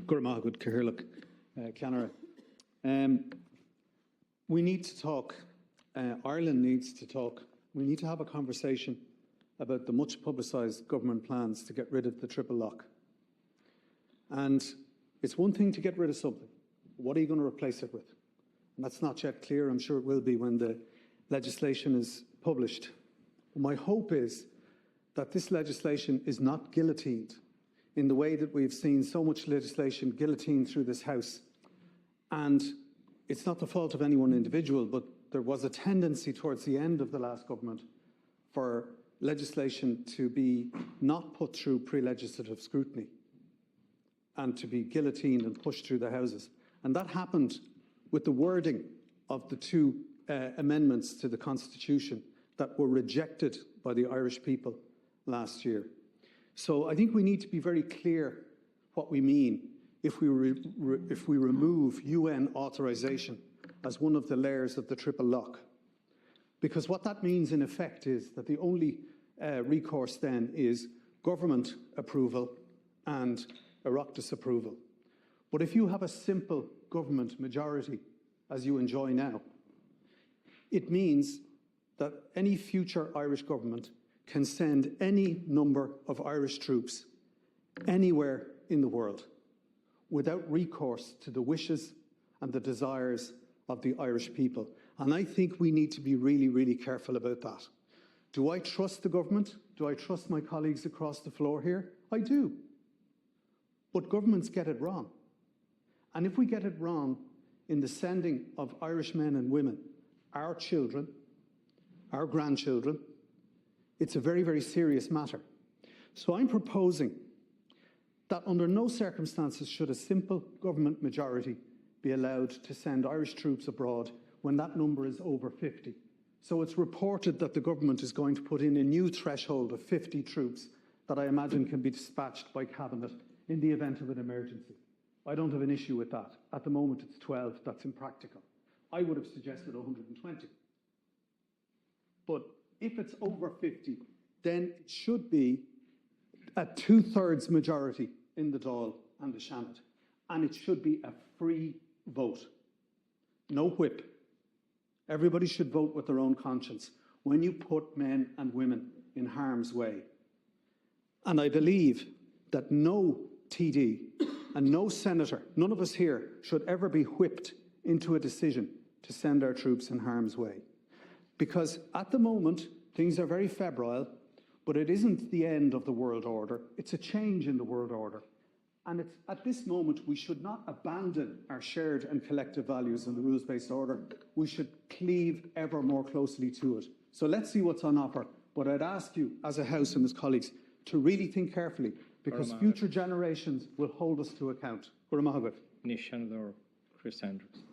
Gurmahagud Cahirlock, Canara. We need to talk. Ireland needs to talk. We need to have a conversation about the much publicised government plans to get rid of the triple lock. And it's one thing to get rid of something. What are you going to replace it with? And that's not yet clear. I'm sure it will be when the legislation is published. My hope is that this legislation is not guillotined in the way that we've seen so much legislation guillotined through this House. And it's not the fault of any one individual, but there was a tendency towards the end of the last government for legislation to be not put through pre-legislative scrutiny and to be guillotined and pushed through the Houses. And that happened with the wording of the two amendments to the Constitution that were rejected by the Irish people last year. So I think we need to be very clear what we mean if we remove UN authorisation as one of the layers of the triple lock. Because what that means in effect is that the only recourse then is government approval and Oireachtas approval. But if you have a simple government majority, as you enjoy now, it means that any future Irish government can send any number of Irish troops anywhere in the world without recourse to the wishes and the desires of the Irish people. And I think we need to be really, really careful about that. Do I trust the government? Do I trust my colleagues across the floor here? I do. But governments get it wrong. And if we get it wrong in the sending of Irish men and women, our children, our grandchildren, it's a very, very serious matter. So I'm proposing that under no circumstances should a simple government majority be allowed to send Irish troops abroad when that number is over 50. So it's reported that the government is going to put in a new threshold of 50 troops that I imagine can be dispatched by Cabinet in the event of an emergency. I don't have an issue with that. At the moment it's 12, that's impractical. I would have suggested 120. But if it's over 50, then it should be a 2/3 majority in the Dáil and the Seanad. And it should be a free vote. No whip. Everybody should vote with their own conscience when you put men and women in harm's way. And I believe that no TD and no senator, none of us here, should ever be whipped into a decision to send our troops in harm's way. Because at the moment, things are very febrile, but it isn't the end of the world order. It's a change in the world order. And it's at this moment, we should not abandon our shared and collective values in the rules-based order. We should cleave ever more closely to it. So let's see what's on offer. But I'd ask you, as a House and as colleagues, to really think carefully, because future generations will hold us to account. Gurmahagud. Nishan or Chris Andrews.